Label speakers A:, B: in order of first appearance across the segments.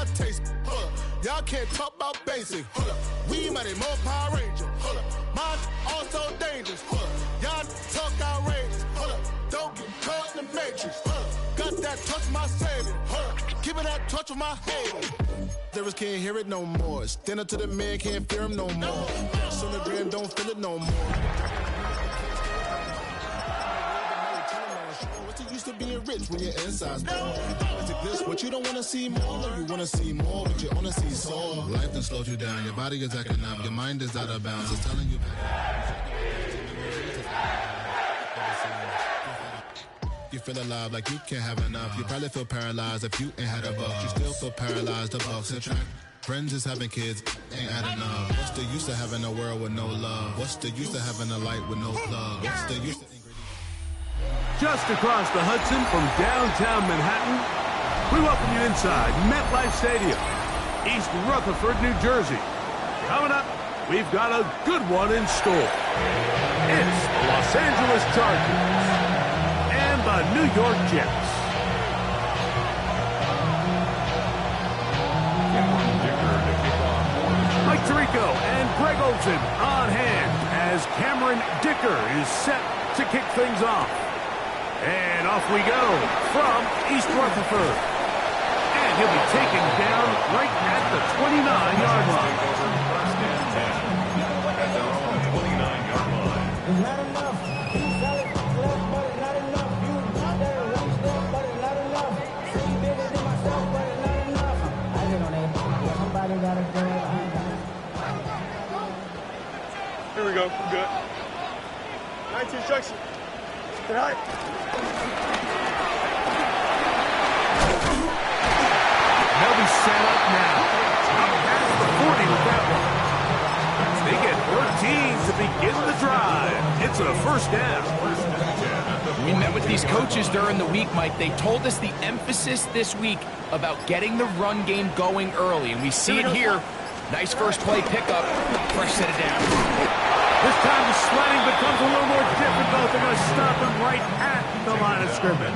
A: I taste. Hold up. Y'all can't talk about basic. Hold up. We mighty more Power Ranger. Hold up. Mine also dangerous. Hold up. Y'all talk outrageous. Hold up. Don't get caught in the matrix. Hold up. Got that touch my savior. Hold up. Give me that touch with my head. Lyrics can't hear it no more. Stand up to the man, can't fear him no more. Sonogram don't feel it no more. What's the use of being rich when your inside's poor? It's a glitch, but you don't want to see more. No, you want to see more, but you only see soul. Life done slowed you down. Your body is acting up. Your mind is out of bounds. It's telling you. You feel alive like you can't have enough. You probably feel paralyzed if you ain't had a buck. You still feel paralyzed, the bucks attract. Friends is having kids, ain't had enough. What's the use of having a world with no love? What's the use of having a light with no plug? What's the use of
B: Just across the Hudson from downtown Manhattan, we welcome you inside MetLife Stadium, East Rutherford, New Jersey. Coming up, we've got a good one in store. It's the Los Angeles Chargers and the New York Jets. Mike Tirico and Greg Olsen on hand as Cameron Dicker is set to kick things off. And off we go from East Rutherford. And he'll be taken down right at the 29-yard line.
C: Not enough. You solid left, but it's not enough. You out there one step, but it's not enough. See bigger than myself, but it's not enough. I get on that. Yeah, somebody gotta do it.
D: Here we go. I'm good. 19 instruction. All right.
B: They'll be set up now. Past the 40 with that one. They get 13 to begin the drive. It's a first down.
E: We met with these coaches during the week, Mike. They told us the emphasis this week about getting the run game going early, and we see it here. Nice first play pickup. Fresh set it down.
B: This time the sledding becomes a little more difficult. They're going to stop him right at the line of scrimmage.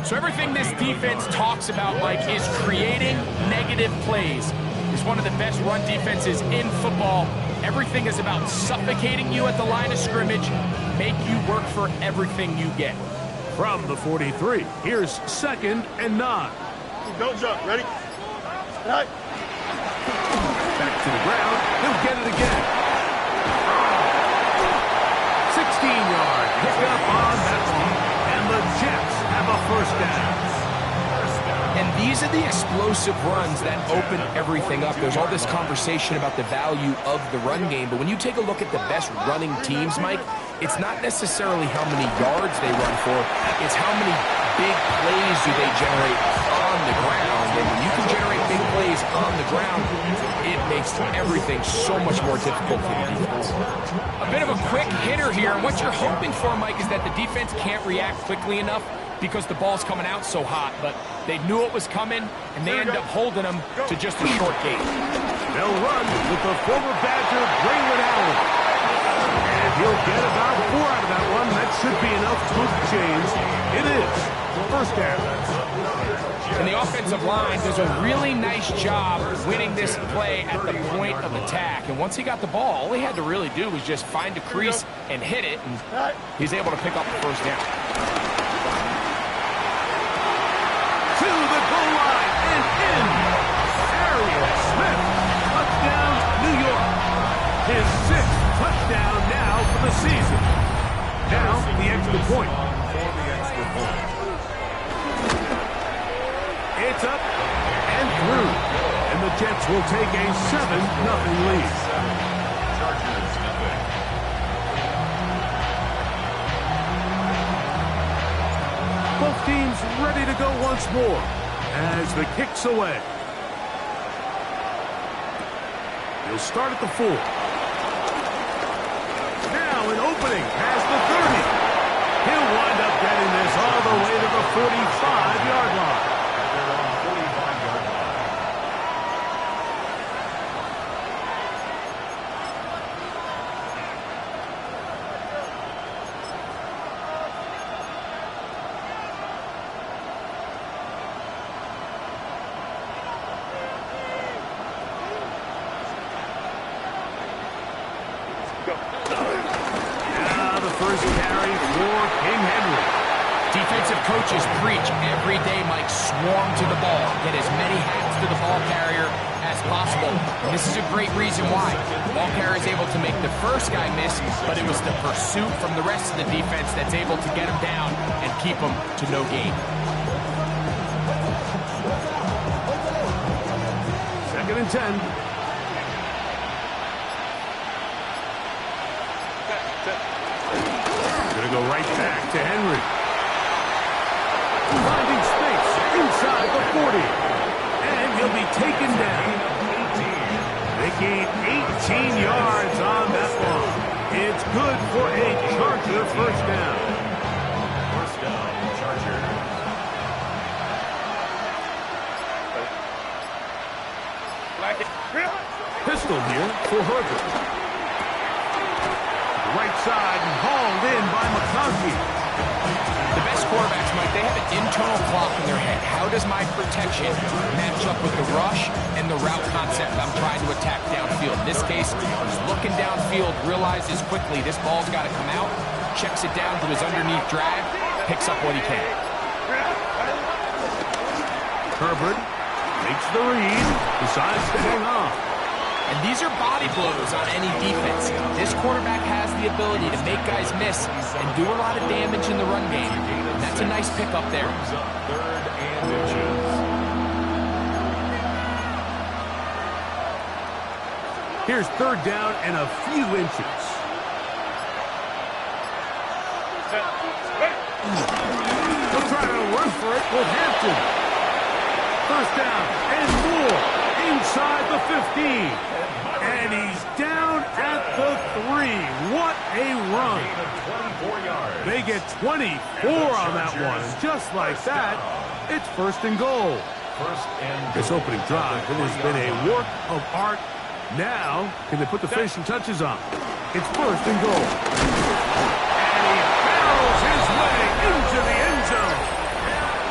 E: So everything this defense talks about, Mike, is creating negative plays. It's one of the best run defenses in football. Everything is about suffocating you at the line of scrimmage, make you work for everything you get.
B: From the 43, here's 2nd and 9.
D: Don't jump. Ready? All right.
B: Back to the ground. He'll get it again. 16-yard pickup on that one. And the Jets have a first down.
E: And these are the explosive runs that open everything up. There's all this conversation about the value of the run game, but when you take a look at the best running teams, Mike, it's not necessarily how many yards they run for, it's how many big plays do they generate on the ground. And when you can generate big plays on the ground, it makes everything so much more difficult for the defense. A bit of a quick hitter here, and what you're hoping for, Mike, is that the defense can't react quickly enough because the ball's coming out so hot, but they knew it was coming, and they end up holding them to just a short gain.
B: They'll run with the former Badger, Braylon Allen. And he'll get about 4 out of that one. That should be enough to move the chains. It is first down.
E: And the offensive line does a really nice job winning this play at the point of attack. And once he got the ball, all he had to really do was just find a crease and hit it, and he's able to pick up the first down.
B: To the goal line and in. Arian Smith, touchdown, New York. His 6th touchdown now for the season. Now the extra point. It's up and through, and the Jets will take a 7-0 lead. Both teams ready to go once more as the kick's away. He'll start at the 4. Now an opening past the 30. He'll wind up getting this all the way to the 45-yard line. first carry for King Henry.
E: Defensive coaches preach every day, Mike, swarm to the ball. Get as many hats to the ball carrier as possible. And this is a great reason why. The ball carrier is able to make the first guy miss, but it was the pursuit from the rest of the defense that's able to get him down and keep him to no gain.
B: Second and 10. Gonna go right back to Henry. Finding space inside the 40. And he'll be taken down. They gain 18 yards on that one. It's good for a Charger first down.
F: First down, Charger.
B: Pistol here for Herbert. Right side and hauled in by McConkey.
E: The best quarterbacks, Mike, they have an internal clock in their head. How does my protection match up with the rush and the route concept I'm trying to attack downfield? In this case, he's looking downfield, realizes quickly this ball's got to come out, checks it down to his underneath drag, picks up what he can.
B: Herbert makes the read, decides to hang on.
E: And these are body blows on any defense. This quarterback has the ability to make guys miss and do a lot of damage in the run game. And that's a nice pickup there.
F: Third and inches.
B: Here's third down and a few inches. They'll try to run for it with Hampton. First down and more inside the 15. And he's down at the 3. What a run. They get 24 on that one. Just like that, it's first and goal. This opening drive, it has been a work of art. Now, can they put the finishing touches on? It's first and goal. And he barrels his way into the end zone.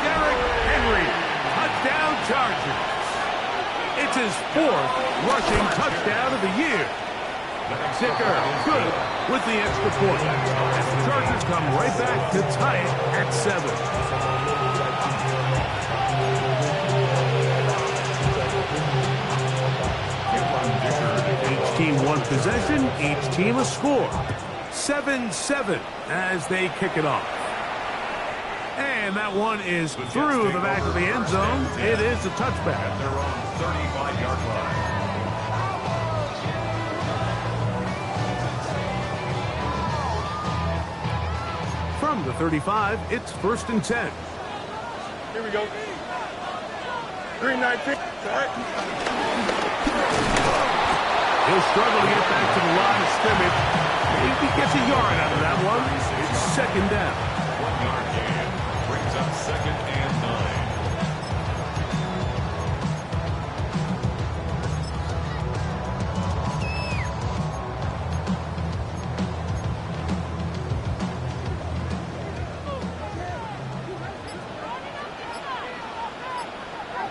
B: Derrick Henry, touchdown Chargers. It's his fourth rushing touchdown of the year. Zicker, good with the extra point. And the Chargers come right back to tie it at 7. Each team one possession, each team a score. 7-7 as they kick it off. And that one is through the back of the end zone. It is a touchback.
F: At their own 35-yard line.
B: From the 35, it's first and 10.
D: Here we go. 3-19. All right.
B: He'll struggle to get back to the line of scrimmage. Maybe gets a yard out of that one. It's second down.
F: 1 yard gain. Brings up second and 9.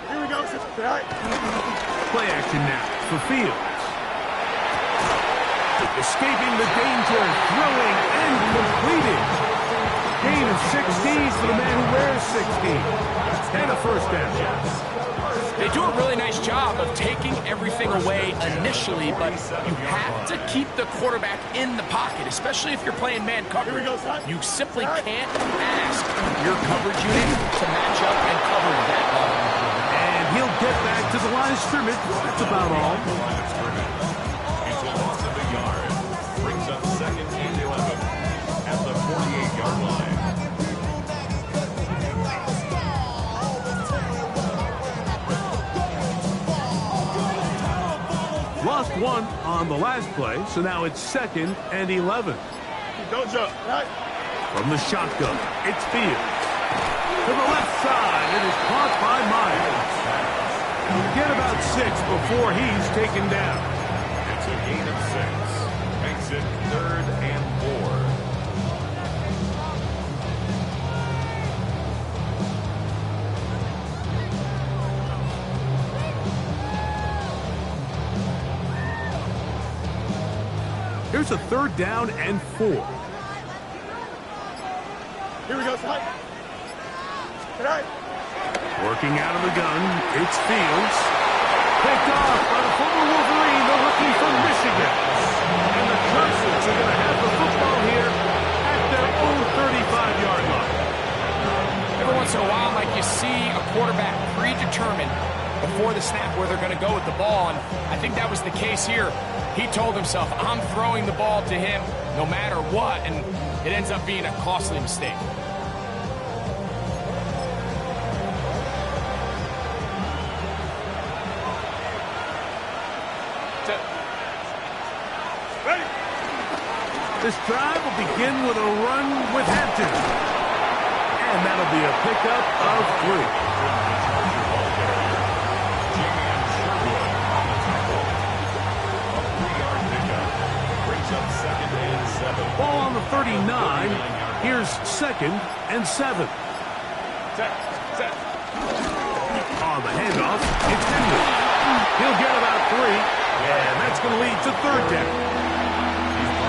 D: Here we go. All right.
B: Play action now for Fields. Escaping the danger, throwing and completing. Gain of 16 for the man who wears 16. And a first down.
E: They do a really nice job of taking everything away initially, but you have to keep the quarterback in the pocket, especially if you're playing man coverage. You simply can't ask your coverage unit to match up and cover that level.
B: And he'll get back to the line of scrimmage. That's about all.
F: It's a loss of a yard. Brings up second and 11 at the 48-yard line.
B: Lost one on the last play, so now it's second and 11.
D: Don't jump. All right.
B: From the shotgun, it's Fields. To the left side, it is caught by Myers. Get about 6 before he's taken down.
F: It's a gain of 6. Makes it third and 4.
B: Here's a third down and 4.
D: Here we go, Scott. Tonight.
B: Working out of the gun, it's Fields. Picked off by the former Wolverine, the rookie from Michigan. And the Terps are going to have the football here at their own 35-yard line.
E: Every once in a while, Mike, you see a quarterback predetermined before the snap where they're going to go with the ball, and I think that was the case here. He told himself, I'm throwing the ball to him no matter what, and it ends up being a costly mistake.
D: Ready?
B: This drive will begin with a run with Hampton. And that'll be a pickup of 3. Ball on the 39. Here's 2nd and 7.
D: Set.
B: On the handoff, it's Henry. He'll get about 3. And that's going to lead to 3rd down.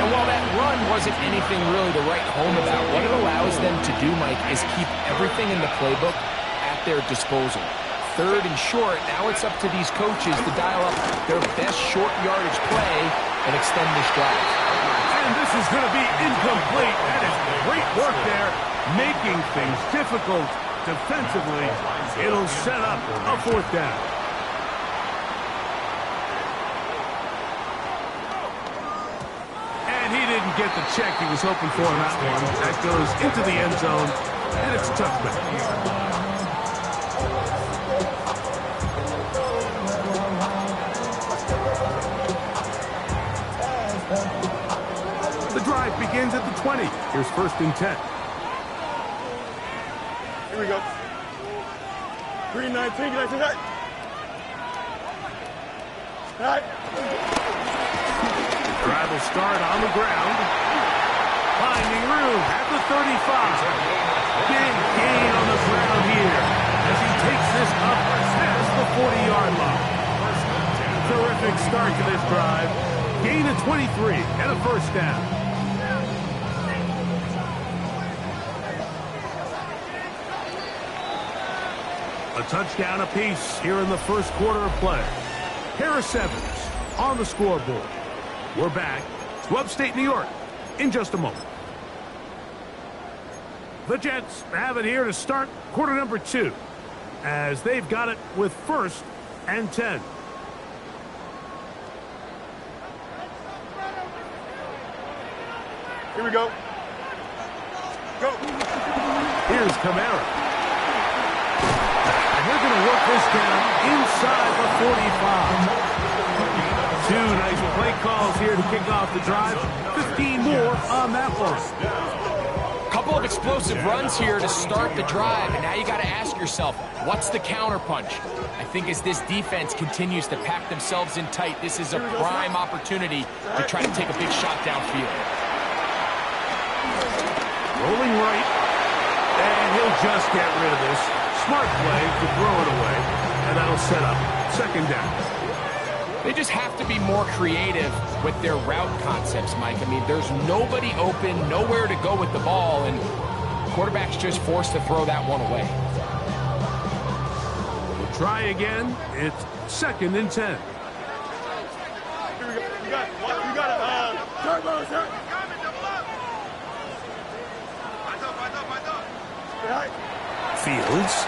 E: And while that run wasn't anything really to write home about, what it allows them to do, Mike, is keep everything in the playbook at their disposal. 3rd and short, now it's up to these coaches to dial up their best short yardage play and extend this drive.
B: And this is going to be incomplete. That is great work there, making things difficult defensively. It'll set up a 4th down. And he didn't get the check he was hoping for on that one. That goes into the end zone, and it's a touchback. The drive begins at the 20. Here's 1st and 10.
D: Here we go. 3-19, get that. Tonight.
B: Drive will start on the ground. Finding room at the 35. Big gain on the ground here as he takes this up past the 40-yard line. Terrific start to this drive. Gain of 23 and a 1st down. A touchdown apiece here in the 1st quarter of play. Harris Evans on the scoreboard. We're back to upstate New York in just a moment. The Jets have it here to start quarter number 2 as they've got it with 1st and 10.
D: Here we go. Go.
B: Here's Kamara. And they're going to work this down inside the 45. 2 nice play calls here to kick off the drive. 15 more on that one.
E: Couple of explosive runs here to start the drive, and now you got to ask yourself, what's the counterpunch? I think as this defense continues to pack themselves in tight, this is a prime opportunity to try to take a big shot downfield.
B: Rolling right, and he'll just get rid of this. Smart play to throw it away, and that'll set up 2nd down.
E: They just have to be more creative with their route concepts, Mike. I mean, there's nobody open, nowhere to go with the ball, and quarterback's just forced to throw that one away.
B: We'll try again. It's 2nd and 10.
D: Here we go. You got it. Turbo, sir.
B: Fields.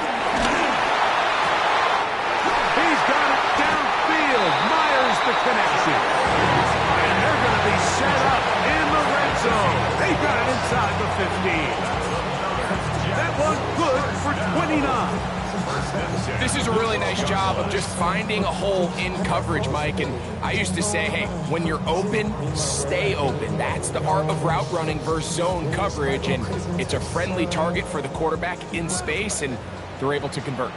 B: He's got it downfield. Myers the connection. And they're going to be set up in the red zone. They got it inside the 15. That one good for 29.
E: This is a really nice job of just finding a hole in coverage, Mike. And I used to say, hey, when you're open, stay open. That's the art of route running versus zone coverage. And it's a friendly target for the quarterback in space, and they're able to convert.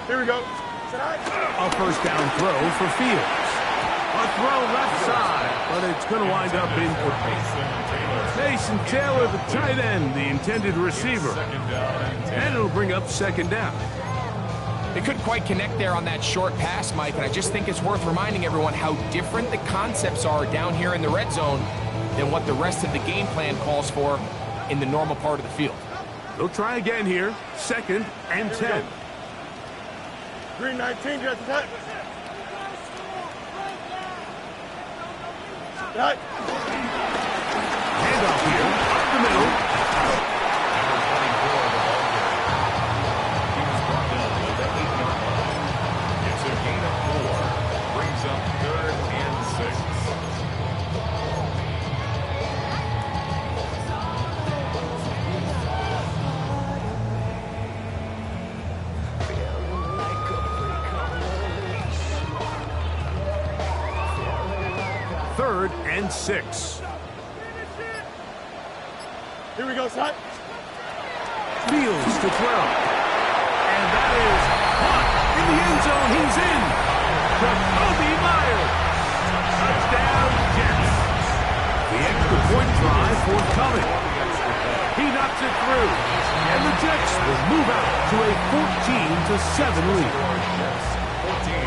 D: Here we go.
B: A 1st down throw for Fields. A throw left side, but it's going to wind up incomplete. Mason Taylor, the tight end, the intended receiver. And it'll bring up 2nd down.
E: They couldn't quite connect there on that short pass, Mike, and I just think it's worth reminding everyone how different the concepts are down here in the red zone than what the rest of the game plan calls for in the normal part of the field.
B: They'll try again here. 2nd and 10.
D: Green 19, just that. That.
B: Handoff here, up the middle.
F: It's a gain of 4. Brings up 3rd and 6.
B: Third and 6.
D: Here we go, son.
B: Fields to throw. And that is caught in the end zone. He's in. Jacoby Myers. Touchdown, Jets. The extra point try forthcoming. He knocks it through. And the Jets will move out to a 14-7 lead.
F: 14.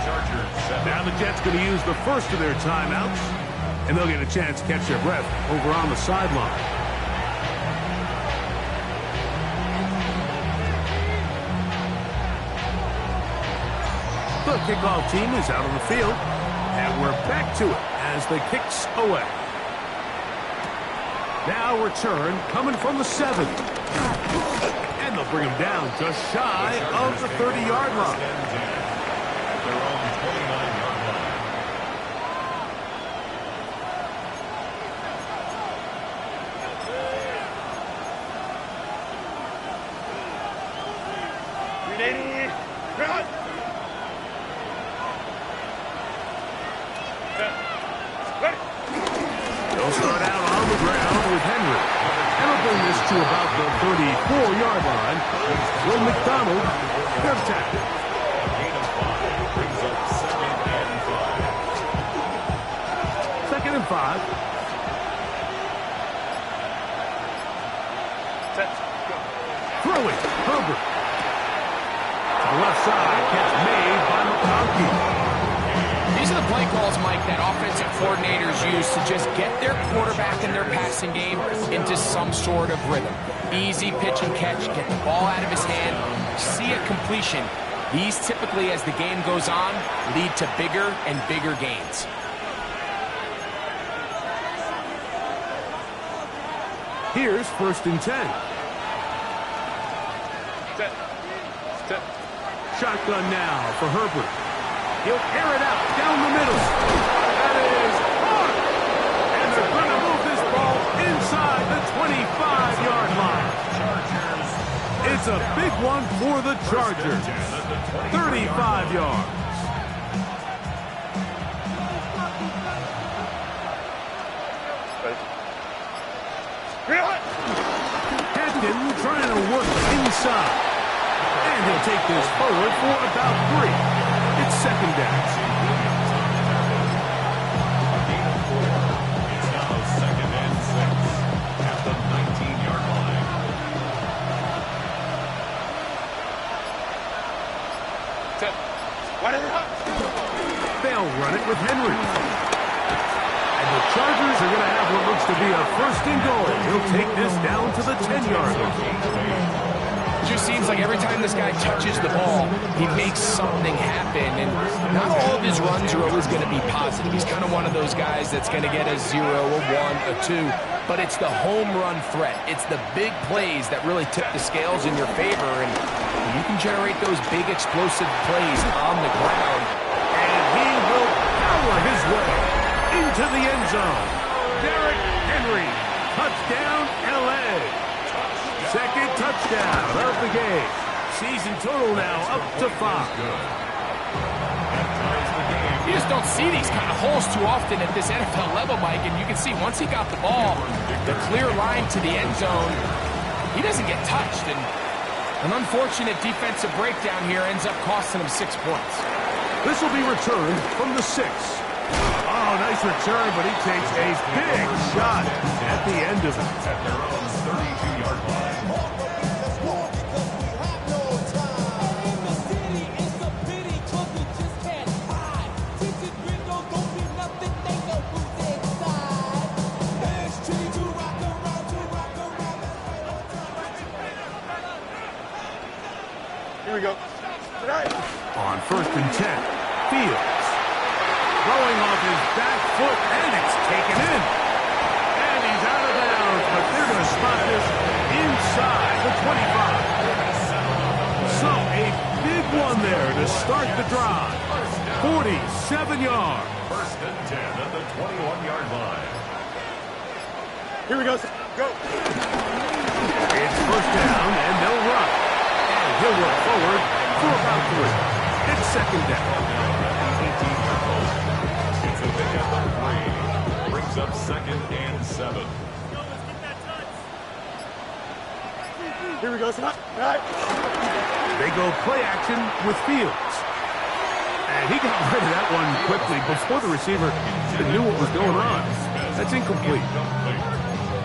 F: Chargers 7.
B: Now the Jets going to use the first of their timeouts, and they'll get a chance to catch their breath over on the sideline. The kickoff team is out on the field, and we're back to it as the kick's away. Now return coming from the 7. And they'll bring him down just shy of the 30-yard line.
F: Their own 29-yard line.
B: They'll start out on the ground with Henry. And they'll bring this to about the 34-yard line. Will McDonald, their tackle.
F: Gain of 5 brings up 2nd and 5.
B: 2nd and 5. Throwing, Herbert. To the left side, catch made by McConkey.
E: These are the play calls, Mike, that offensive coordinators use to just get their quarterback and their passing game into some sort of rhythm. Easy pitch and catch, get the ball out of his hand, see a completion. These typically, as the game goes on, lead to bigger and bigger gains.
B: Here's 1st and 10. Shotgun now for Herbert. He'll air it out down the middle. That is caught. And they're going to move this ball inside the 25-yard line. It's a big one for the Chargers. 35 yards. Hampton trying to work inside. And he'll take this forward for about 3. It's 2nd down.
F: Gain of 4. It's now 2nd and 6 at the 19-yard line.
B: They'll run it with Henry. And the Chargers are going to have what looks to be a 1st and goal. He'll take this down to the 10-yard line.
E: It just seems like every time this guy touches the ball, he makes something happen, and not all of his runs are always going to be positive. He's kind of one of those guys that's going to get a 0, a 1, a 2, but it's the home run threat. It's the big plays that really tip the scales in your favor, and you can generate those big explosive plays on the ground.
B: And he will power his way into the end zone. Derrick Henry, touchdown, L.A. 2nd touchdown of the game. Season total now up to 5.
E: You just don't see these kind of holes too often at this NFL level, Mike, and you can see once he got the ball, the clear line to the end zone, he doesn't get touched, and an unfortunate defensive breakdown here ends up costing him 6 points.
B: This will be returned from the 6. Oh, nice return, but he takes a big shot at the end of it.
F: At their own 32-yard line.
B: first and 10. Fields. Throwing off his back foot, and it's taken in. And he's out of bounds, but they're going to spot this inside the 25. So a big one there to start the drive. 47 yards.
F: First and 10 at the 21-yard line.
D: Here we go. Go.
B: It's first down, and they'll run. And he'll work forward for about 3. It's second down.
F: It's a pickup of 3. Brings up second and 7.
D: Here we go. All right.
B: They go play action with Fields. And he got rid of that one quickly before the receiver even knew what was going on. That's incomplete.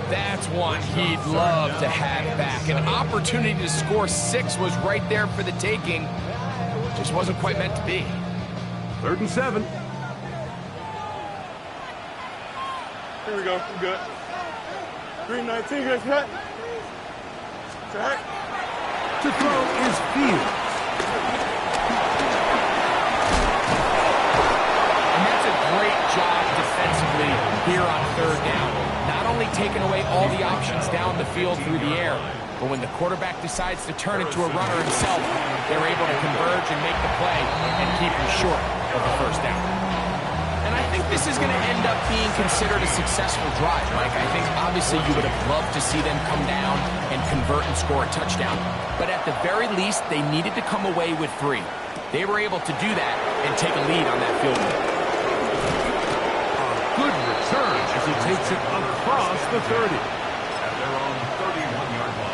E: That's one he'd love to have back. An opportunity to score 6 was right there for the taking. Just wasn't quite meant to be.
B: 3rd and 7.
D: Here we go. We're good. 319. Guys, right? It's all right.
B: To throw is Fields.
E: And that's a great job defensively here on 3rd down. Not only taking away all the options down the field through the air, but when the quarterback decides to turn into a runner himself, they're able to converge and make the play and keep him short of the first down. And I think this is going to end up being considered a successful drive, Mike. I think obviously you would have loved to see them come down and convert and score a touchdown. But at the very least, they needed to come away with 3. They were able to do that and take a lead on that field goal.
B: Good return as he takes it across the 30.
F: At their own 31-yard line.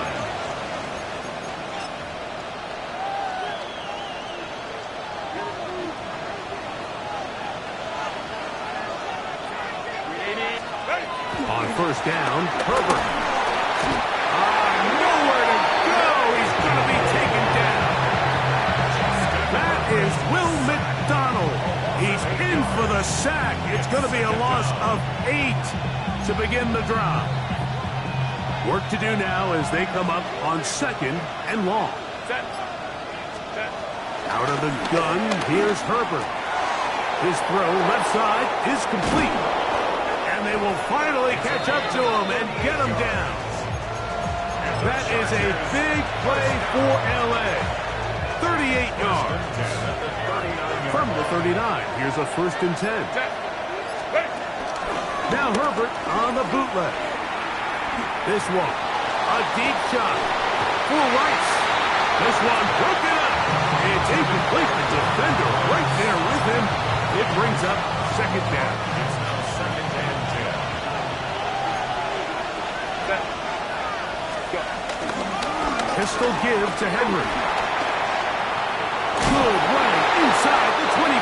B: On first down, Herbert. Nowhere to go. He's going to be taken down. That is Will McDonald. He's in for the sack. It's going to be a loss of 8 to begin the drive. Work to do now as they come up on 2nd and long. Out of the gun, here's Herbert. His throw left side is complete. And they will finally catch up to him and get him down. That is a big play for L.A. 38 yards. From the 39, here's a 1st and 10. Now Herbert on the bootleg. This one, a deep shot for Rice. This one broken up. It's incomplete. The defender right there with him. It brings up second down.
F: It's now second and 10.
B: Pistol give to Henry. Good running inside the 25.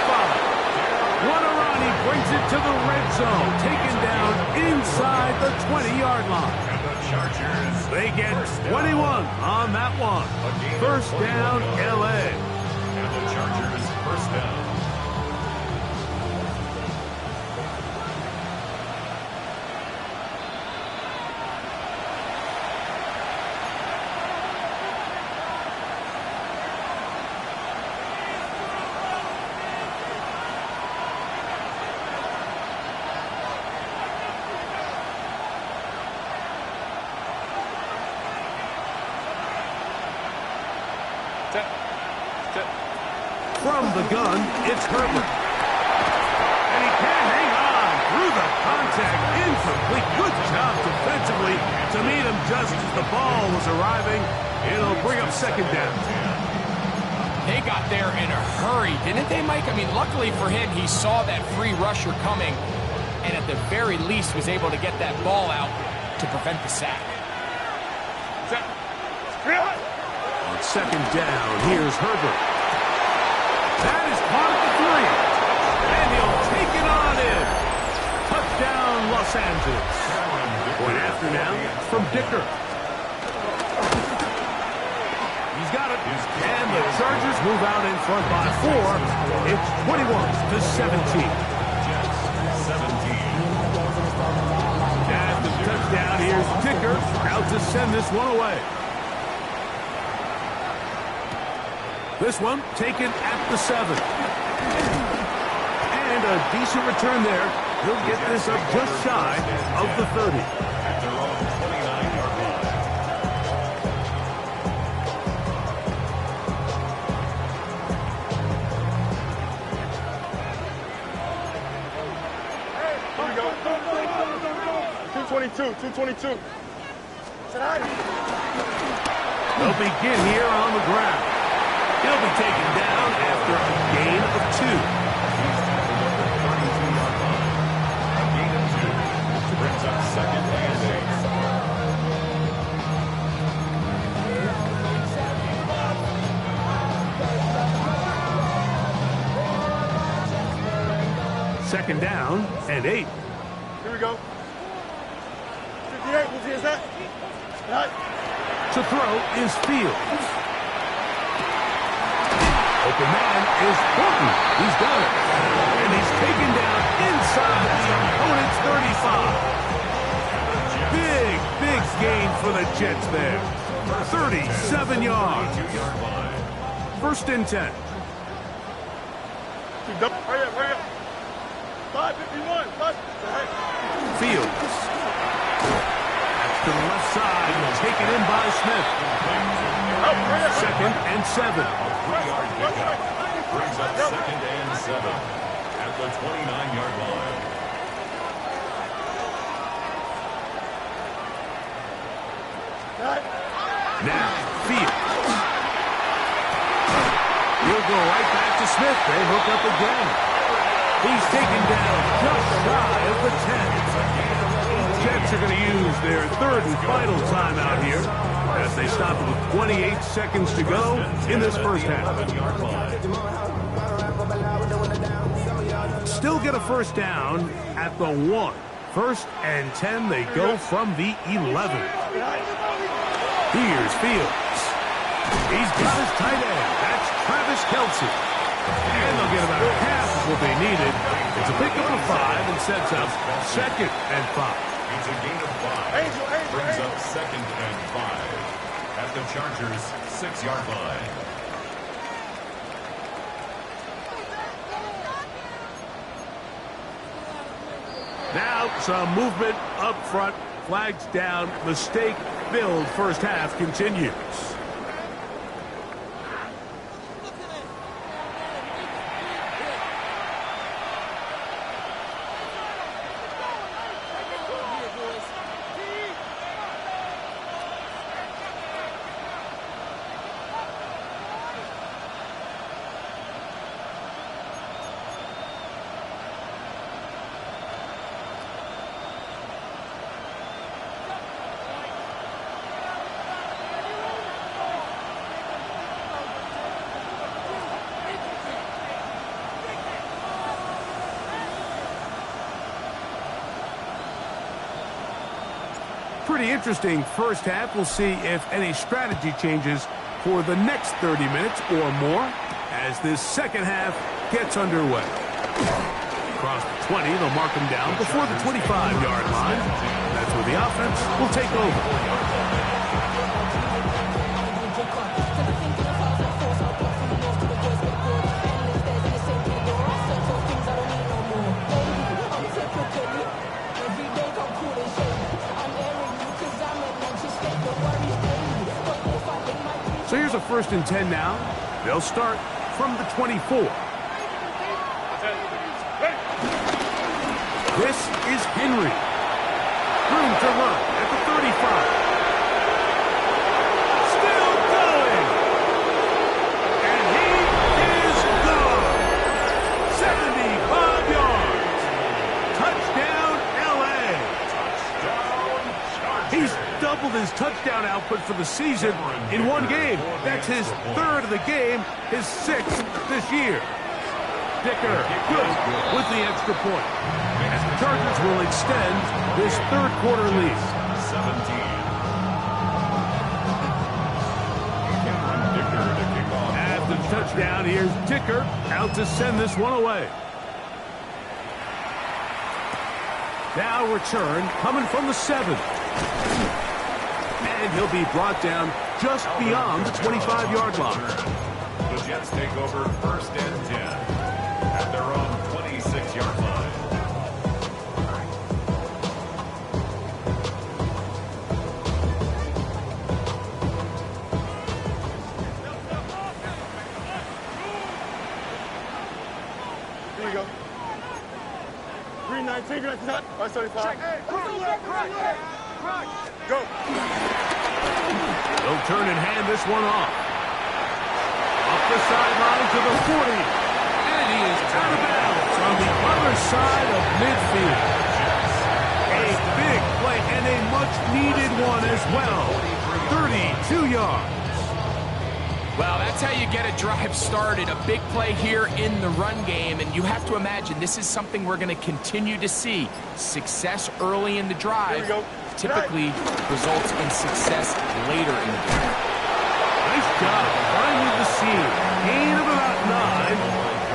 B: Guarani brings it to the red zone. Taken down inside the 20-yard line.
F: And the Chargers.
B: They get 21 on that one. First down, L.A.
F: And the Chargers first down.
B: From the gun, it's Herbert. And he can hang on through the contact. Incomplete. Good job defensively to meet him just as the ball was arriving. It'll bring up second down.
E: They got there in a hurry, didn't they, Mike? I mean, luckily for him, he saw that free rusher coming and at the very least was able to get that ball out to prevent the sack.
B: On second down, here's Herbert. That is caught at the 3. And he'll take it on in. Touchdown, Los Angeles. Point after now from Dicker. He's got it. And the Chargers move out in front by 4. It's 21-17. At the touchdown, here's Dicker out to send this one away. This one taken at the 7. And a decent return there. He'll get this up just shy of the 30.
F: At their own 29-yard line.
D: Here we go. 222, 222.
B: They'll begin here on the ground. He'll be taken down after a gain of 2.
F: A gain of 2 brings up 2nd and
B: 8. Second down and 8.
D: Here we go. 58, who's is that? Right.
B: To throw is Fields. Open man is Horton. He's got it. And he's taken down inside the opponent's 35. Big gain for the Jets there. 37 yards.
F: 2-yard line.
B: First and 10.
D: Hurry up. 551.
B: Fields. To the left side, taken in by Smith. Second and 7.
F: 3-yard pickup. Brings up 2nd and 7 at the 29-yard line.
B: Now, Fields. He'll go right back to Smith. They hook up again. He's taken down just shy of the 10. Jets are going to use their third and final timeout here as they stop with 28 seconds to go in this first half. Still get a first down at the 1. First and 10, they go from the 11. Here's Fields. He's got his tight end. That's Travis Kelce. And they'll get about half of what they needed. It's a pickup of 5 and sets up 2nd and 5.
F: It's a gain of 5. Brings up 2nd and 5 at the Chargers' 6-yard line.
B: Now some movement up front. Flags down. Mistake-filled first half continues. Pretty interesting first half. We'll see if any strategy changes for the next 30 minutes or more as this second half gets underway. Across the 20, they'll mark them down before the 25-yard line. That's where the offense will take over. So here's a first and 10 now. They'll start from the 24. This is Henry. Room to run at the 35. Still going. And he is gone. 75 yards. Touchdown, L.A. He's doubled his touchdown output for the season in one game. That's his third of the game, his 6th this year. Dicker, good with the extra point. As the Chargers will extend this third quarter lead.
F: 17.
B: After the touchdown, here's Dicker out to send this one away. Now return coming from the 7. And he'll be brought down just beyond the 25-yard line.
F: The Jets take over 1st and 10 at their own 26-yard line.
D: Here we go. 319, good shot. 175. Go.
B: They'll turn and hand this one off. Up the sideline to the 40. And he is out of bounds on the other side of midfield. A big play and a much-needed one as well. 32 yards.
E: Well, that's how you get a drive started. A big play here in the run game, and you have to imagine this is something we're going to continue to see. Success early in the drive typically results in success later in the game.
B: Nice job finding the seam. Gain of about 9.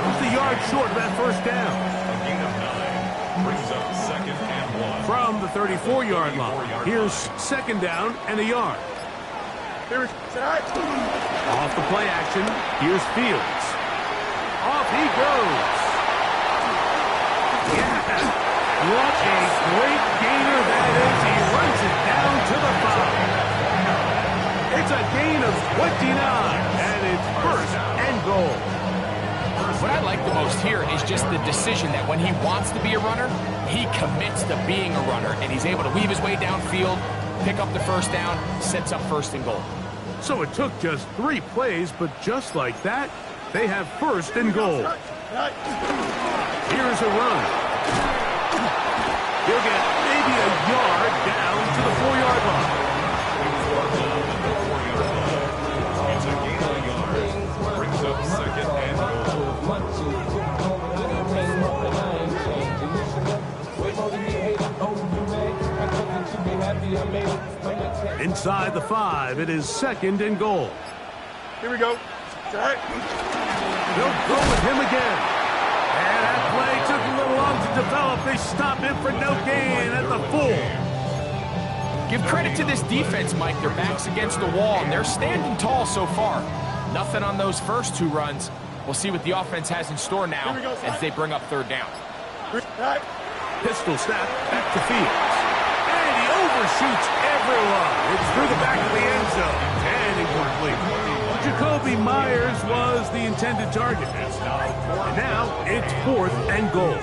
B: Just a yard short of that first down.
F: A gain of 9 brings up 2nd and 1.
B: From the 34-yard line. Here's 2nd down and a yard. Off the play action, here's Fields. Off he goes. Yeah, what a great gainer that is. He runs it down to the 5. It's a gain of 29, and it's 1st and goal.
E: What I like the most here is just the decision that when he wants to be a runner, he commits to being a runner, and he's able to weave his way downfield, pick up the first down, sets up 1st and goal.
B: So it took just 3 plays, but just like that, they have 1st and goal. Here's a run. He'll get maybe a yard down to the 4-yard line.
F: It's a gain of a yard. Brings up 2nd and goal.
B: Inside the 5, it is 2nd and goal.
D: Here we go.
B: They'll go with him again. And that play took a little long to develop. They stop him for no gain at the 4.
E: Give credit to this defense, Mike. Their back's against the wall, and they're standing tall so far. Nothing on those first 2 runs. We'll see what the offense has in store now as they bring up 3rd down.
B: Pistol snap back to Fields. And he overshoots everyone. It's through the back of the end zone. And incomplete. Jacoby Myers was the intended target. And now it's 4th and goal.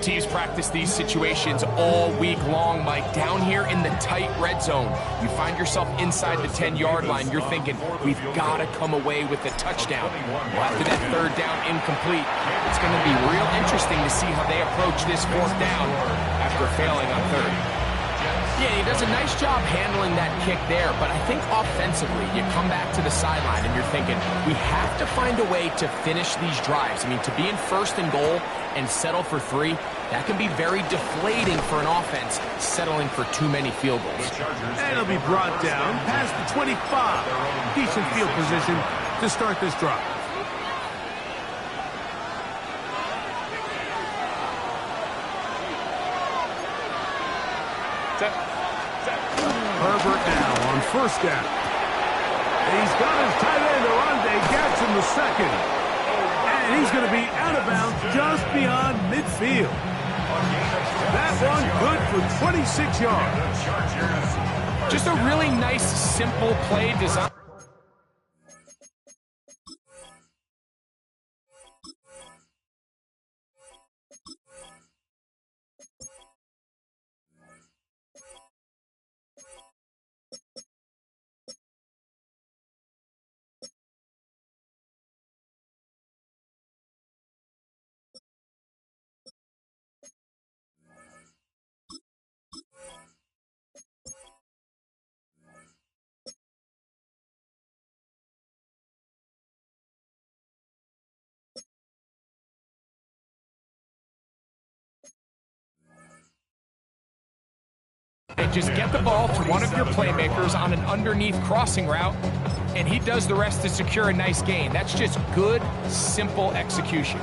E: Teams practice these situations all week long, Mike. Down here in the tight red zone, you find yourself inside the 10-yard line. You're thinking, we've got to come away with a touchdown. Well, after that 3rd down incomplete, it's going to be real interesting to see how they approach this 4th down after failing on 3rd. Yeah, he does a nice job handling that kick there, but I think offensively, you come back to the sideline and you're thinking, we have to find a way to finish these drives. I mean, to be in 1st and goal and settle for 3, that can be very deflating for an offense settling for too many field goals.
B: And he'll be brought down past the 25. Decent field position to start this drive. Herbert now on 1st down. He's got his tight end, Orlando Gatson, the 2nd. And he's going to be out of bounds just beyond midfield. That one good for 26 yards.
E: Just a really nice, simple play design. And just get the ball to one of your playmakers on an underneath crossing route, and he does the rest to secure a nice gain. That's just good, simple execution.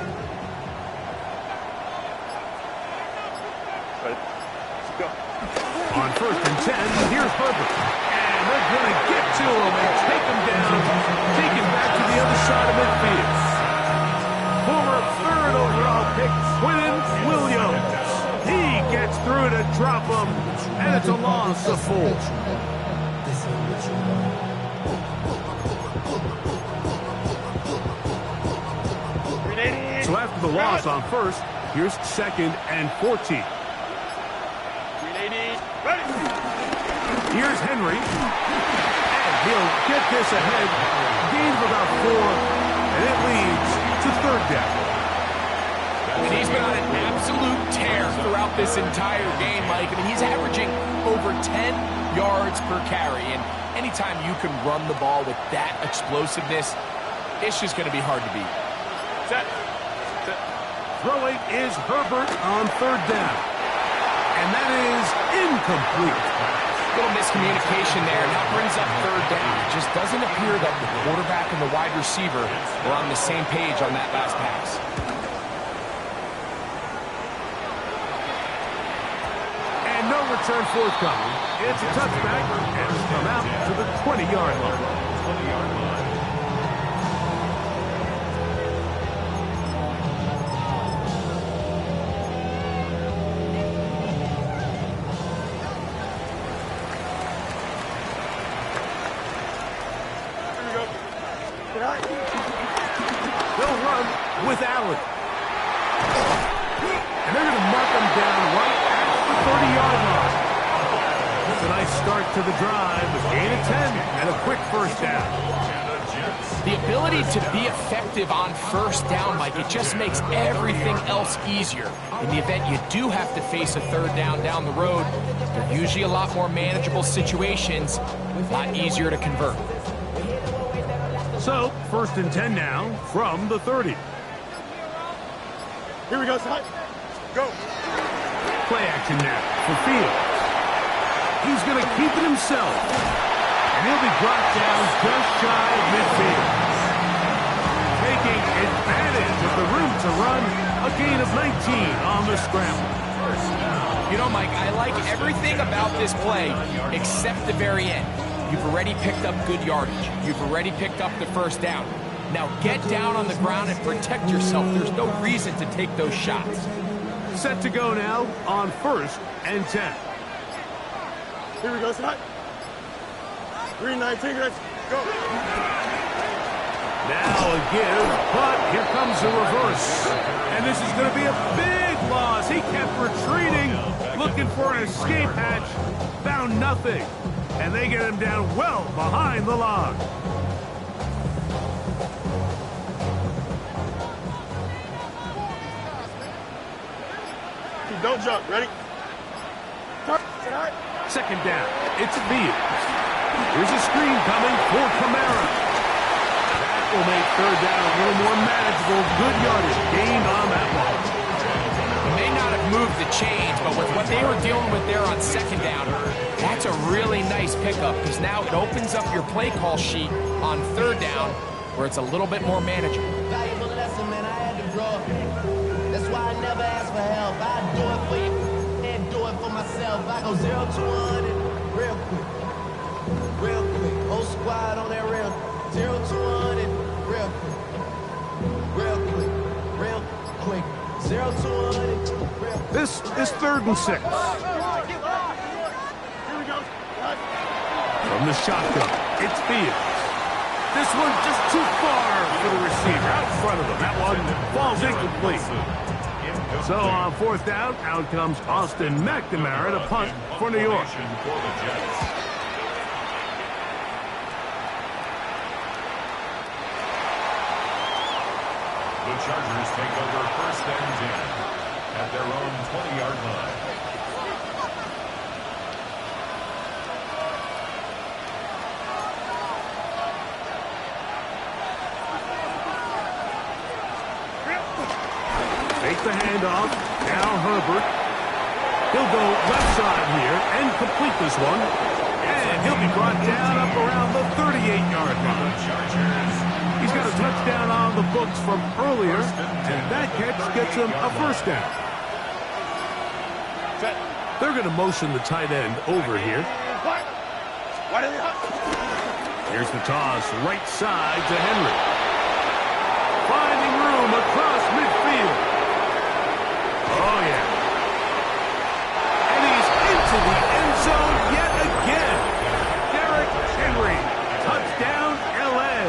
B: On 1st and 10, here's Herbert. And they're going to get to him and take him down. Take him back to the other side of midfield. Former third overall pick, Quinton Williams. He gets through to drop him, and it's a loss of 4. So after the loss on first, here's 2nd and 14. Here's Henry. And he'll get this ahead. Gain of about 4, and it leads to 3rd down.
E: And he's been on an absolute tear throughout this entire game, Mike. I mean, he's averaging over 10 yards per carry. And anytime you can run the ball with that explosiveness, it's just going to be hard to beat.
D: Set.
B: Throwing is Herbert on 3rd down. And that is incomplete.
E: Little miscommunication there, and that brings up 3rd down. It just doesn't appear that the quarterback and the wide receiver are on the same page on that last pass.
B: And no return forthcoming. It's a touchback, and it's come out to the 20-yard line.
F: 20-yard line.
B: They'll run with Allen. And they're going to mark him down right at the 30-yard line. It's a nice start to the drive, a gain of 10 and a quick 1st down.
E: The ability to be effective on 1st down, Mike, it just makes everything else easier. In the event you do have to face a 3rd down the road, they're usually a lot more manageable situations, a lot easier to convert.
B: So, 1st and 10 now from the 30.
D: Here we go, son. Go.
B: Play action now for Fields. He's going to keep it himself. And he'll be brought down just shy of midfield. Taking advantage of the room to run, a gain of 19 on the scramble.
E: You know, Mike, I like everything about this play except the very end. You've already picked up good yardage. You've already picked up the 1st down. Now get down on the ground and protect yourself. There's no reason to take those shots.
B: Set to go now on 1st and 10.
D: Here we go, son. 3-19, let's go.
B: Now a give, but here comes the reverse. And this is going to be a big loss. He kept retreating, looking for an escape hatch, found nothing. And they get him down well behind the line.
D: Don't jump. Ready?
B: 2nd down. It's Fields. Here's a screen coming for Kamara. That will make 3rd down a little more manageable. Good yardage gained on that one.
E: He may not have moved the chains, but with what they were dealing with there on 2nd down, that's a really nice pickup because now it opens up your play call sheet on 3rd down where it's a little bit more manageable.
G: Valuable lesson, man, I had to grow up. That's why I never ask for help. I do it for you and do it for myself. I go 0 to 100 real quick. Real quick. Whole squad on that real 0 to 100 real quick. Real quick. Real quick. 0 to 100 real quick.
B: This is 3rd and 6. From the shotgun, it's Fields. This one just too far for the receiver out in front of him. That one falls incomplete. So on 4th down, out comes Austin McNamara to punt for New York.
F: The Chargers take over 1st and 10 at their own 20-yard line.
B: Take the handoff. Now Herbert. He'll go left side here and complete this one. And he'll be brought down up around the 38-yard line. He's got a touchdown on the books from earlier, and that catch gets him a 1st down. They're going to motion the tight end over here. Here's the toss right side to Henry. room across midfield. Oh, yeah. And he's into the end zone yet again. Derrick Henry, touchdown, L.A.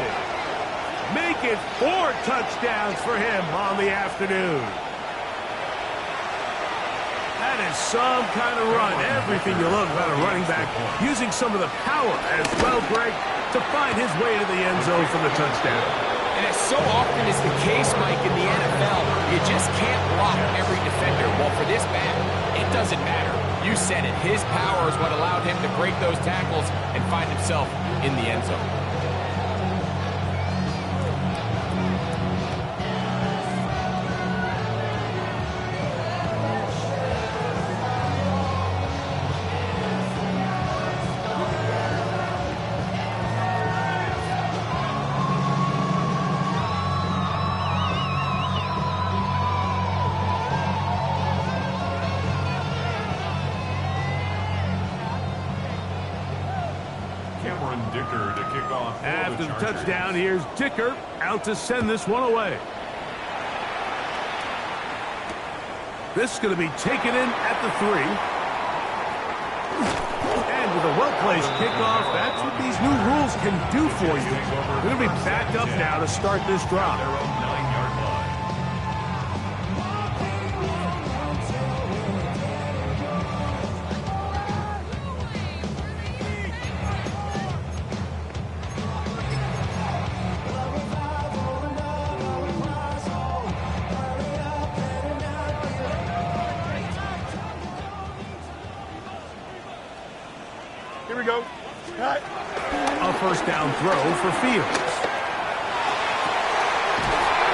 B: Make it 4 touchdowns for him on the afternoon. That is some kind of run. Everything you love about a running back. Using some of the power as well, Greg, to find his way to the end zone for the touchdown.
E: And as so often is the case, Mike, in the NFL, you just can't block every defender. Well, for this back, it doesn't matter. You said it. His power is what allowed him to break those tackles and find himself in the end zone.
B: After the touchdown, here's Dicker out to send this one away. This is going to be taken in at the 3. And with a well-placed kickoff, that's what these new rules can do for you. They're going to be backed up now to start this drive.
D: Here we go. Cut.
B: A first down throw for Fields.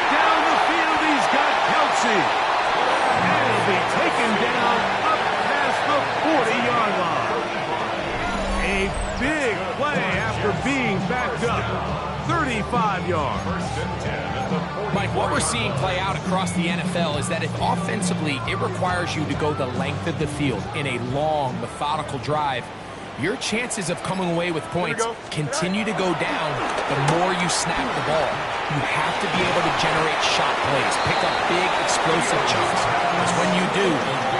B: Down the field, he's got Kelsey. And he'll be taken down up past the 40-yard line. A big play after being backed up. 35 yards.
E: Mike, what we're seeing play out across the NFL is that if offensively it requires you to go the length of the field in a long, methodical drive, your chances of coming away with points continue to go down the more you snap the ball. You have to be able to generate shot plays, pick up big, explosive chunks. Because when you do,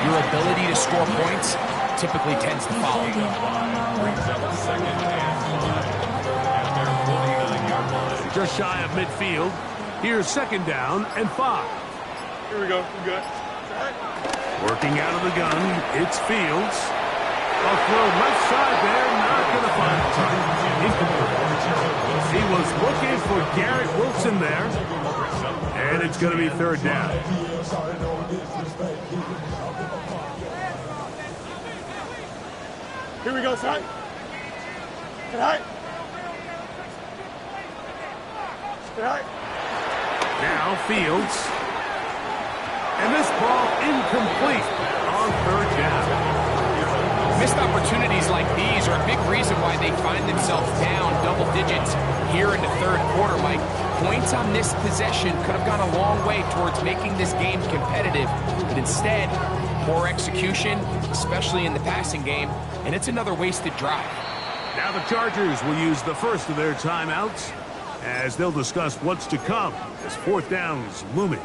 E: your ability to score points typically tends to follow.
F: Brings up a second and 5 at their 49-yard line.
B: Just shy of midfield. Here's second down and 5.
D: Here we go. We're good.
B: Working out of the gun, it's Fields. A throw left side there, not going to find the target. Incomplete. He was looking for Garrett Wilson there, and it's going to be third down.
D: Here we go, son. Get high. Get high.
B: Now Fields. And this ball incomplete on third down.
E: Missed opportunities like these are a big reason why they find themselves down double digits here in the third quarter, Mike. Points on this possession could have gone a long way towards making this game competitive, but instead, poor execution, especially in the passing game, and it's another wasted drive.
B: Now the Chargers will use the first of their timeouts as they'll discuss what's to come as fourth down's looming.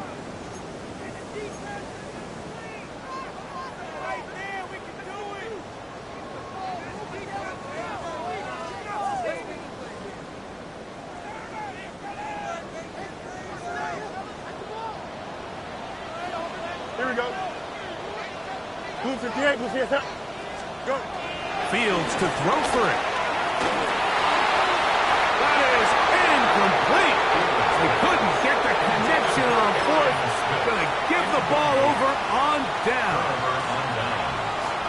D: Here we go. Blue 58, Blue 58. Go.
B: Fields to throw for it. That is incomplete. They couldn't get the connection on fourth. Going to give the ball over on down.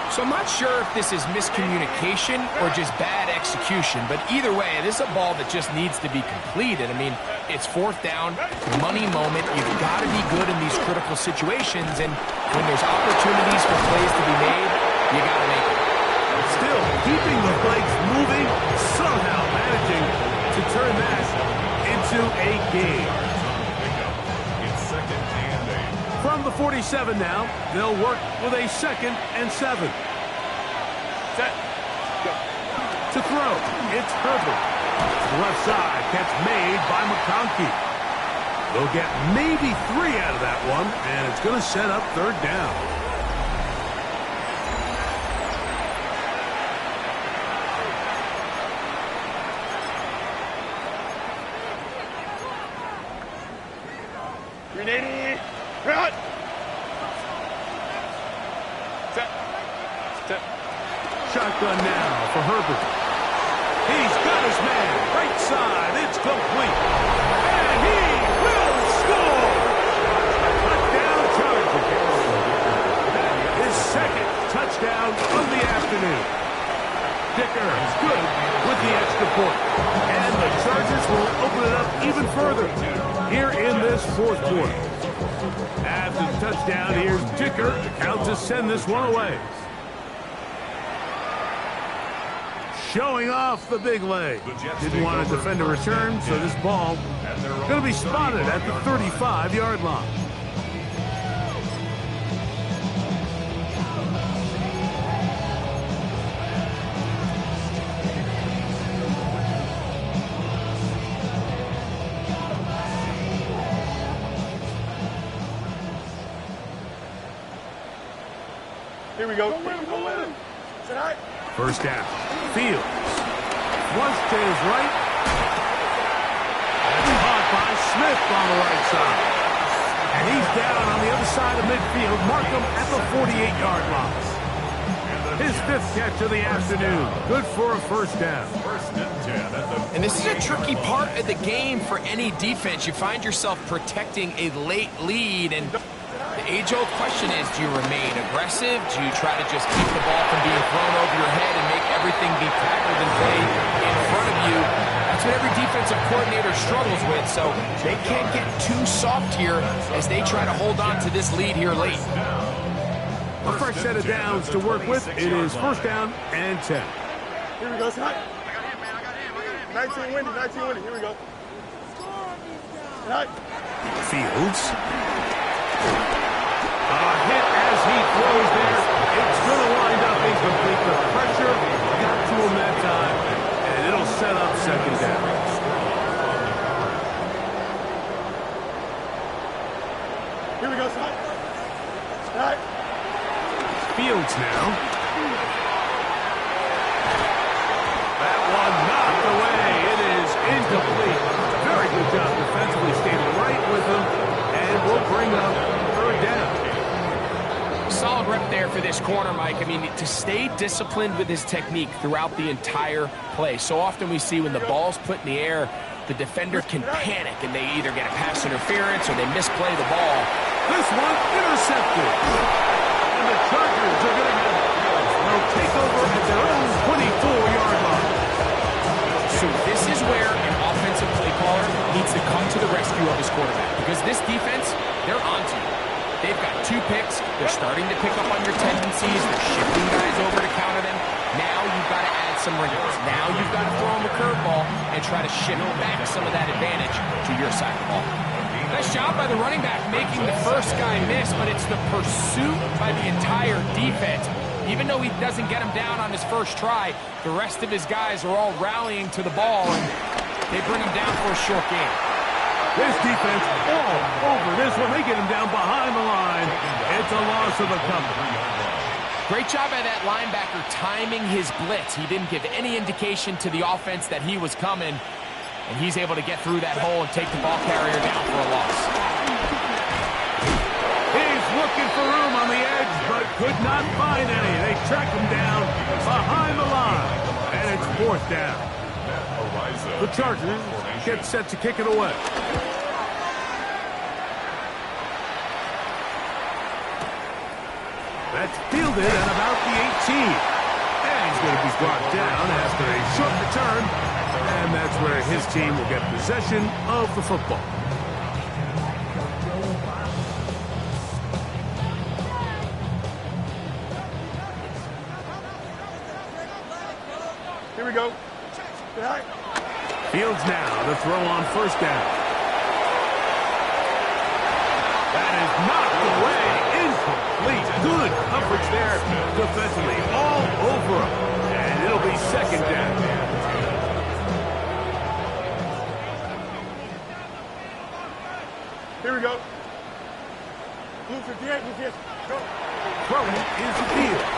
E: So I'm not sure if this is miscommunication or just bad execution, but either way, this is a ball that just needs to be completed. I mean, it's fourth down, money moment. You've got to be good in these critical situations, and when there's opportunities for plays to be made, you got to make it.
B: Still keeping the legs moving, somehow managing to turn that into a game.
F: It's second and 8.
B: From the 47 now, they'll work with a 2nd and 7.
D: Set. Go.
B: To throw, it's Herbert. To the left side, catch made by McConkey. They'll get maybe 3 out of that one, and it's going to set up 3rd down.
D: Right. Set.
B: Shotgun now for Herbert. He's got his man. Right side. It's complete. And he will score. Touchdown Chargers. His 2nd touchdown of the afternoon. Dicker is good with the extra point. And the Chargers will open it up even further here in this 4th quarter. After the touchdown, here's Dicker out to send this one away. Showing off the big leg. Didn't want to defend a return, so this ball going to be spotted at the 35-yard line.
D: Here we go.
B: First down. Fields. Once to his right. And caught by Smith on the right side. And he's down on the other side of midfield. Markham at the 48-yard line. His 5th catch of the afternoon. Good for a first down.
E: And this is a tricky part of the game for any defense. You find yourself protecting a late lead, and the age-old question is, do you remain aggressive? Do you try to just keep the ball from being thrown over your head and make everything be tackled and played in front of you? That's what every defensive coordinator struggles with, so they can't get too soft here as they try to hold on to this lead here late.
B: A fresh set of downs to work with. It is first down and 10.
D: Here we go, Scott. 19 winning. Here we go.
B: Fields. A hit as he throws there. It's going to wind up incomplete. The pressure got to him that time, and it'll set up 2nd down.
D: Here we go, Scott.
B: Fields now. That one knocked away. It is incomplete. Very good job defensively. Stayed right with him, and we'll bring up 3rd down.
E: Solid rep there for this corner, Mike. I mean, to stay disciplined with his technique throughout the entire play. So often we see when the ball's put in the air, the defender can panic, and they either get a pass interference or they misplay the ball.
B: This one intercepted. And the Chargers are going to get it. They'll take over at their own 24-yard line.
E: So this is where an offensive play caller needs to come to the rescue of his quarterback, because this defense, they're onto you. They've got 2 picks. They're starting to pick up on your tendencies. They're shifting guys over to counter them. Now you've got to add some wrinkles. Now you've got to throw them a curveball and try to shift back some of that advantage to your side of the ball. Nice job by the running back making the first guy miss, but it's the pursuit by the entire defense. Even though he doesn't get him down on his first try, the rest of his guys are all rallying to the ball, and they bring him down for a short game.
B: This defense all over this one. They get him down behind the line. It's a loss of a couple.
E: Great job by that linebacker timing his blitz. He didn't give any indication to the offense that he was coming, and he's able to get through that hole and take the ball carrier down for a loss.
B: He's looking for room on the edge, but could not find any. They track him down behind the line, and it's 4th down. The Chargers get set to kick it away. That's fielded at about the 18. And he's going to be brought down after a short return. And that's where his team will get possession of the football.
D: Here we go.
B: Fields now to throw on first down. That is knocked away. Incomplete. Good coverage there defensively. All over him. And it'll be 2nd down. Throwing is Fields.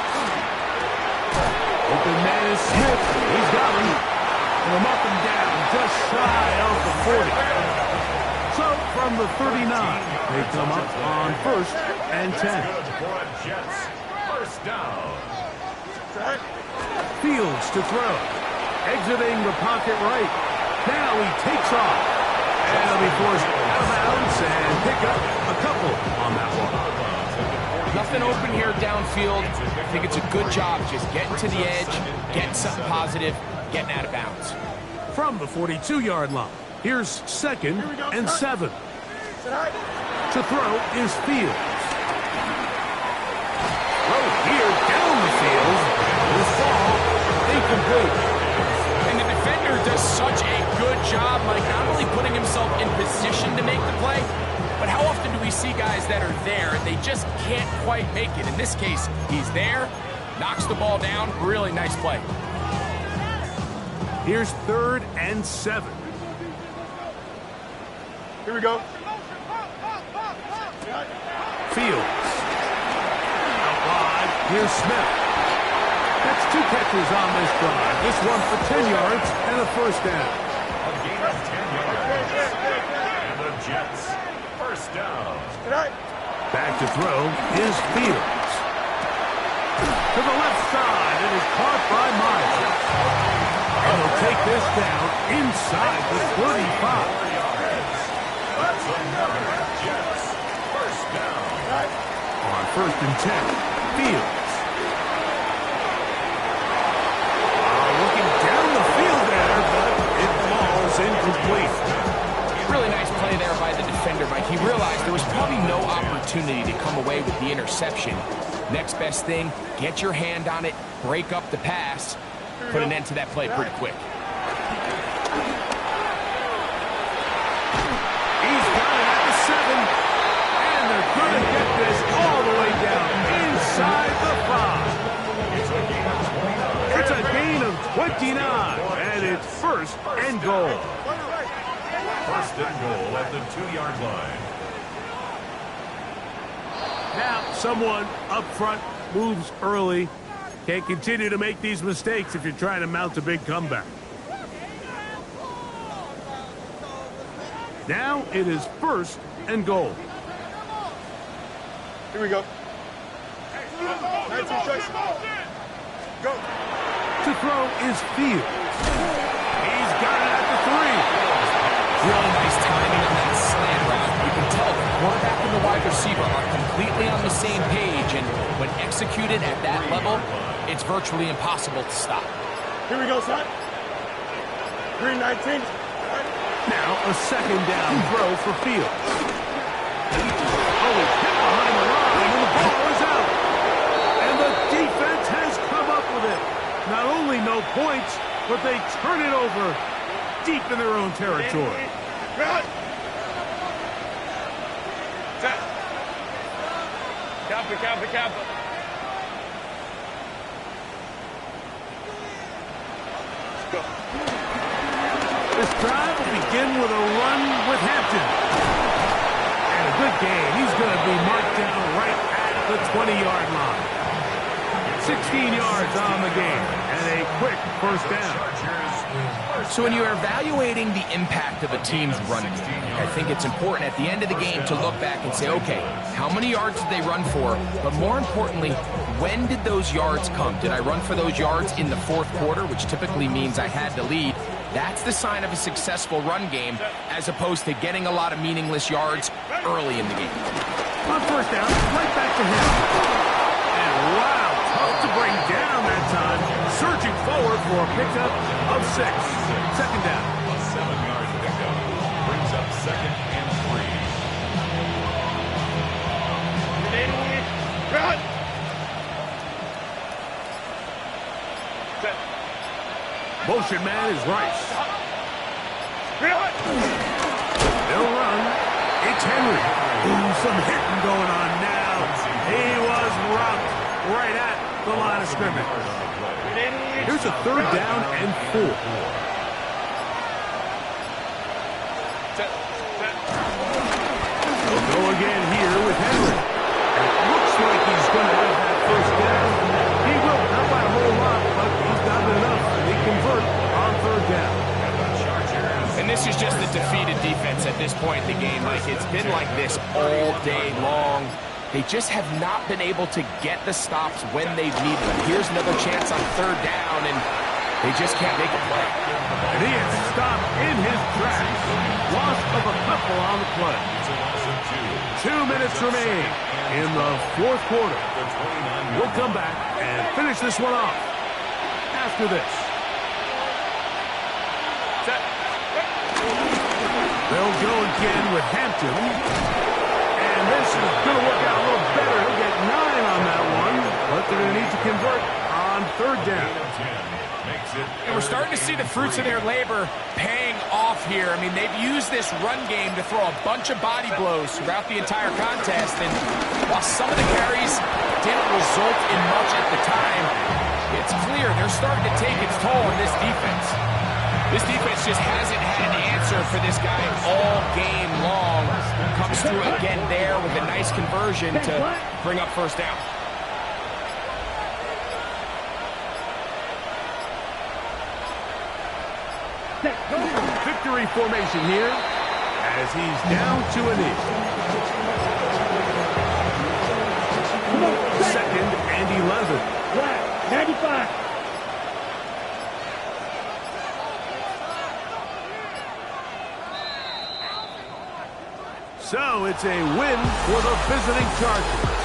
B: Open man is Smith. He's got him. And him up and down, just shy of the 40. So from the 39, they come up on 1st and 10.
F: First down.
B: Fields to throw. Exiting the pocket right. Now he takes off. And he'll be forced out of bounds and pick up a couple on that one.
E: Nothing open here downfield. I think it's a good job just getting to the edge, getting something positive, getting out of bounds.
B: From the 42-yard line, here's 2nd and 7. To throw is Fields. Throw here down the field. This ball incomplete.
E: And the defender does such a good job, like not only putting himself in position to make the play, but how often do we see guys that are there and they just can't quite make it? In this case, he's there, knocks the ball down. Really nice play.
B: Here's 3rd and 7.
D: Here we go.
B: Fields. Out wide. Here's Smith. That's 2 catches on this drive. This one for 10 yards and a first down.
F: A gain of 10 yards. And the Jets, first down.
B: Back to throw is Fields. To the left side. It is caught by Myers. And he'll take this down inside the 35.
F: That's another Jets, first down.
B: On 1st and 10, Fields. Looking down the field there, but it falls incomplete.
E: Really nice play there by the defender, Mike. He realized there was probably no opportunity to come away with the interception. Next best thing, get your hand on it, break up the pass, put an end to that play pretty quick.
B: He's got it at the 7, and they're going to get this all the way down inside the 5. It's a gain of 29, and it's 1st and goal.
F: First and goal at the 2-yard line.
B: Now, someone up front moves early. Can't continue to make these mistakes if you're trying to mount a big comeback. Now it is 1st and goal.
D: Here we go. 19 strikes. Go.
B: To throw is Fields. He's got it at the 3.
E: Really nice timing on that slant route. You can tell the quarterback and the wide receiver are completely on the same page, and when executed at that level, it's virtually impossible to stop.
D: Here we go, son. Green 19.
B: Now a 2nd down throw for Fields. Oh, he's hit behind the line, and the ball is out. And the defense has come up with it. Not only no points, but they turn it over deep in their own territory.
D: Kappa.
B: This drive will begin with a run with Hampton. And a good game. He's going to be marked down right at the 20-yard line. 16 yards on the game and a quick first down.
E: So when you're evaluating the impact of a team's run game, I think it's important at the end of the game to look back and say, okay, how many yards did they run for? But more importantly, when did those yards come? Did I run for those yards in the 4th quarter, which typically means I had to lead? That's the sign of a successful run game, as opposed to getting a lot of meaningless yards early in the game.
B: On first down, right back to him. And wow, tough to bring down that time. Surging forward for a pickup of 6. 2nd down.
F: A 7-yard pickup brings up 2nd and 3.
D: Run.
B: Motion man is Rice. They'll run. It's Henry. Ooh, some hitting going on now. He was rocked right at the line of scrimmage. Here's a 3rd down and 4. We'll go again here with Henry.
E: point in the game, Mike. It's been like this all day long. They just have not been able to get the stops when they've needed them. Here's another chance on third down, and they just can't make a play.
B: And he is stopped in his tracks. Loss of a couple on the play. 2 minutes remain in the fourth quarter. We'll come back and finish this one off after this. They'll go again with Hampton. And this is going to work out a little better. He'll get 9 on that one. But they're going to need to convert on third down.
E: And we're starting to see the fruits of their labor paying off here. I mean, they've used this run game to throw a bunch of body blows throughout the entire contest. And while some of the carries didn't result in much at the time, it's clear they're starting to take its toll on this defense. This defense just hasn't had an answer for this guy all game long. Comes through again there with a nice conversion to bring up first down.
B: Victory formation here as he's down to a knee. 2nd and 11.
C: 95.
B: So it's a win for the visiting Chargers.